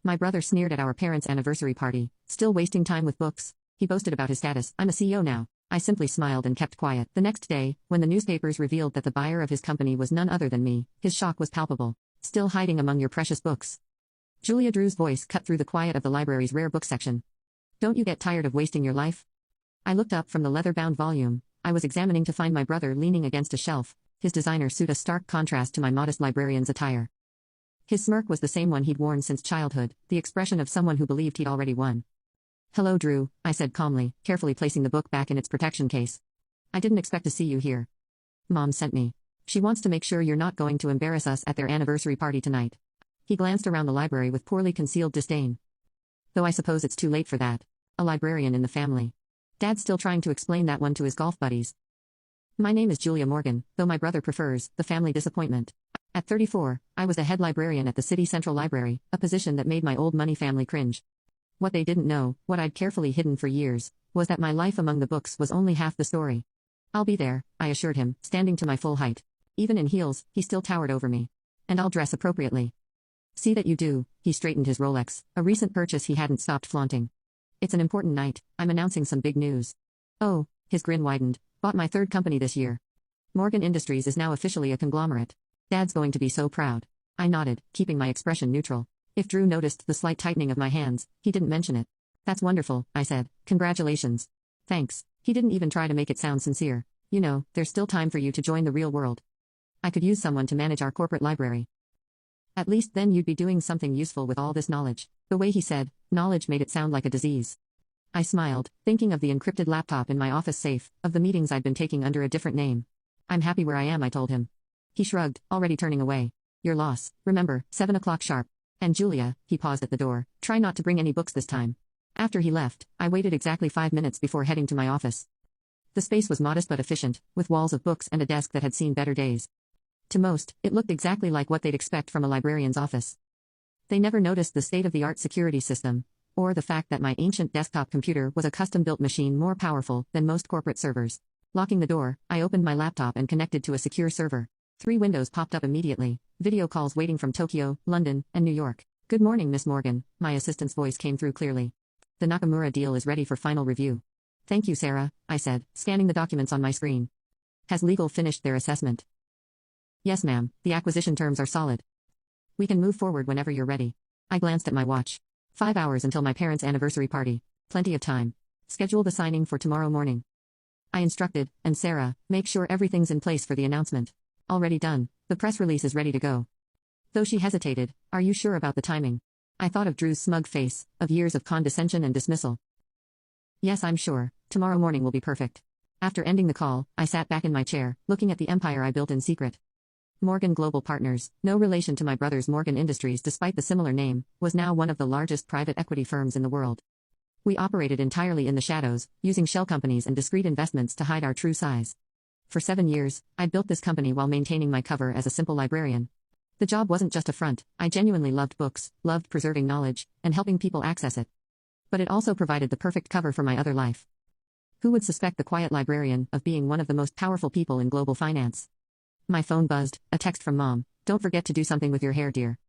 My brother sneered at our parents' anniversary party, still wasting time with books. He boasted about his status. I'm a CEO now. I simply smiled and kept quiet. The next day, when the newspapers revealed that the buyer of his company was none other than me, his shock was palpable. Still hiding among your precious books? Julia Drew's voice cut through the quiet of the library's rare book section. Don't you get tired of wasting your life? I looked up from the leather-bound volume I was examining to find my brother leaning against a shelf, his designer suit a stark contrast to my modest librarian's attire. His smirk was the same one he'd worn since childhood, the expression of someone who believed he'd already won. Hello, Drew, I said calmly, carefully placing the book back in its protection case. I didn't expect to see you here. Mom sent me. She wants to make sure you're not going to embarrass us at their anniversary party tonight. He glanced around the library with poorly concealed disdain. Though I suppose it's too late for that. A librarian in the family. Dad's still trying to explain that one to his golf buddies. My name is Julia Morgan, though my brother prefers the family disappointment. At 34, I was the head librarian at the City Central Library, a position that made my old money family cringe. What they didn't know, what I'd carefully hidden for years, was that my life among the books was only half the story. I'll be there, I assured him, standing to my full height. Even in heels, he still towered over me. And I'll dress appropriately. See that you do, he straightened his Rolex, a recent purchase he hadn't stopped flaunting. It's an important night, I'm announcing some big news. Oh, his grin widened, bought my third company this year. Morgan Industries is now officially a conglomerate. Dad's going to be so proud. I nodded, keeping my expression neutral. If Drew noticed the slight tightening of my hands, he didn't mention it. That's wonderful, I said. Congratulations. Thanks. He didn't even try to make it sound sincere. You know, there's still time for you to join the real world. I could use someone to manage our corporate library. At least then you'd be doing something useful with all this knowledge. The way he said, knowledge made it sound like a disease. I smiled, thinking of the encrypted laptop in my office safe, of the meetings I'd been taking under a different name. I'm happy where I am, I told him. He shrugged, already turning away. Your loss, remember, 7 o'clock sharp. And Julia, he paused at the door, try not to bring any books this time. After he left, I waited exactly 5 minutes before heading to my office. The space was modest but efficient, with walls of books and a desk that had seen better days. To most, it looked exactly like what they'd expect from a librarian's office. They never noticed the state-of-the-art security system, or the fact that my ancient desktop computer was a custom-built machine more powerful than most corporate servers. Locking the door, I opened my laptop and connected to a secure server. 3 windows popped up immediately, video calls waiting from Tokyo, London, and New York. Good morning, Miss Morgan, my assistant's voice came through clearly. The Nakamura deal is ready for final review. Thank you, Sarah, I said, scanning the documents on my screen. Has legal finished their assessment? Yes, ma'am, the acquisition terms are solid. We can move forward whenever you're ready. I glanced at my watch. 5 hours until my parents' anniversary party. Plenty of time. Schedule the signing for tomorrow morning. I instructed, and Sarah, make sure everything's in place for the announcement. Already done, the press release is ready to go. Though she hesitated, are you sure about the timing? I thought of Drew's smug face, of years of condescension and dismissal. Yes, I'm sure, tomorrow morning will be perfect. After ending the call, I sat back in my chair, looking at the empire I built in secret. Morgan Global Partners, no relation to my brother's Morgan Industries despite the similar name, was now one of the largest private equity firms in the world. We operated entirely in the shadows, using shell companies and discrete investments to hide our true size. For 7 years, I'd built this company while maintaining my cover as a simple librarian. The job wasn't just a front, I genuinely loved books, loved preserving knowledge, and helping people access it. But it also provided the perfect cover for my other life. Who would suspect the quiet librarian of being one of the most powerful people in global finance? My phone buzzed, a text from Mom. Don't forget to do something with your hair, dear.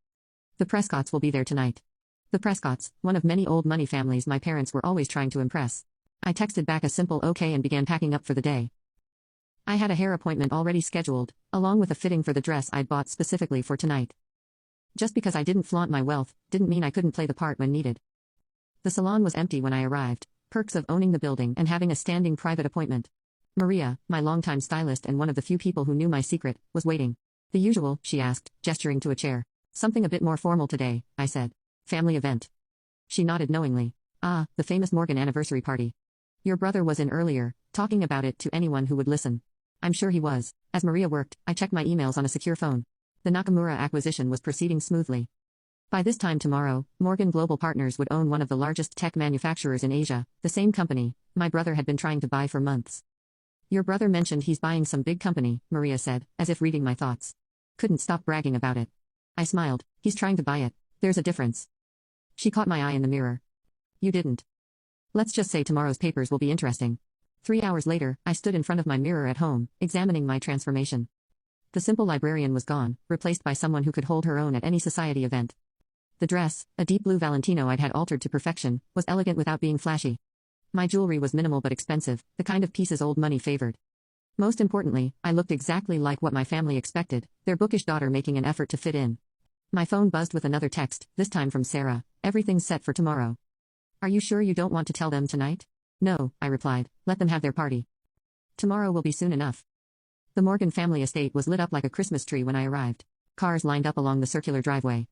The Prescotts will be there tonight. The Prescotts, one of many old money families my parents were always trying to impress. I texted back a simple okay and began packing up for the day. I had a hair appointment already scheduled, along with a fitting for the dress I'd bought specifically for tonight. Just because I didn't flaunt my wealth, didn't mean I couldn't play the part when needed. The salon was empty when I arrived, perks of owning the building and having a standing private appointment. Maria, my longtime stylist and one of the few people who knew my secret, was waiting. The usual, she asked, gesturing to a chair. Something a bit more formal today, I said. Family event. She nodded knowingly. Ah, the famous Morgan anniversary party. Your brother was in earlier, talking about it to anyone who would listen. I'm sure he was. As Maria worked, I checked my emails on a secure phone. The Nakamura acquisition was proceeding smoothly. By this time tomorrow, Morgan Global Partners would own one of the largest tech manufacturers in Asia, the same company my brother had been trying to buy for months. Your brother mentioned he's buying some big company, Maria said, as if reading my thoughts. Couldn't stop bragging about it. I smiled. He's trying to buy it. There's a difference. She caught my eye in the mirror. You didn't. Let's just say tomorrow's papers will be interesting. 3 hours later, I stood in front of my mirror at home, examining my transformation. The simple librarian was gone, replaced by someone who could hold her own at any society event. The dress, a deep blue Valentino I'd had altered to perfection, was elegant without being flashy. My jewelry was minimal but expensive, the kind of pieces old money favored. Most importantly, I looked exactly like what my family expected, their bookish daughter making an effort to fit in. My phone buzzed with another text, this time from Sarah. Everything's set for tomorrow. Are you sure you don't want to tell them tonight? No, I replied, let them have their party. Tomorrow will be soon enough. The Morgan family estate was lit up like a Christmas tree when I arrived. Cars lined up along the circular driveway.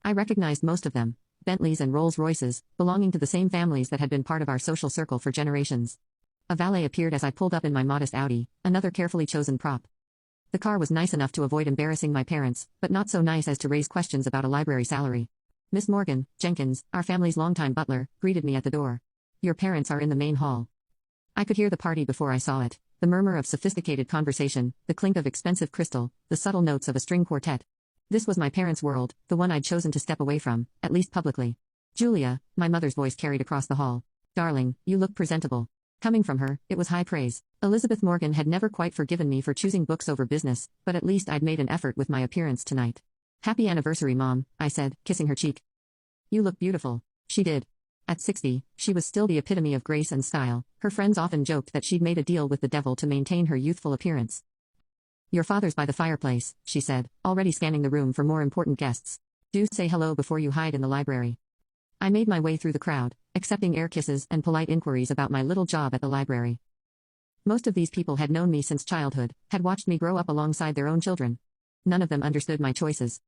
I recognized most of them, Bentleys and Rolls-Royces, belonging to the same families that had been part of our social circle for generations. A valet appeared as I pulled up in my modest Audi, another carefully chosen prop. The car was nice enough to avoid embarrassing my parents, but not so nice as to raise questions about a library salary. Miss Morgan, Jenkins, our family's longtime butler, greeted me at the door. Your parents are in the main hall. I could hear the party before I saw it, the murmur of sophisticated conversation, the clink of expensive crystal, the subtle notes of a string quartet. This was my parents' world, the one I'd chosen to step away from, at least publicly. Julia, my mother's voice carried across the hall. Darling, you look presentable. Coming from her, it was high praise. Elizabeth Morgan had never quite forgiven me for choosing books over business, but at least I'd made an effort with my appearance tonight. Happy anniversary, Mom, I said, kissing her cheek. You look beautiful. She did. At 60, she was still the epitome of grace and style. Her friends often joked that she'd made a deal with the devil to maintain her youthful appearance. Your father's by the fireplace, she said, already scanning the room for more important guests. Do say hello before you hide in the library. I made my way through the crowd, accepting air kisses and polite inquiries about my little job at the library. Most of these people had known me since childhood, had watched me grow up alongside their own children. None of them understood my choices.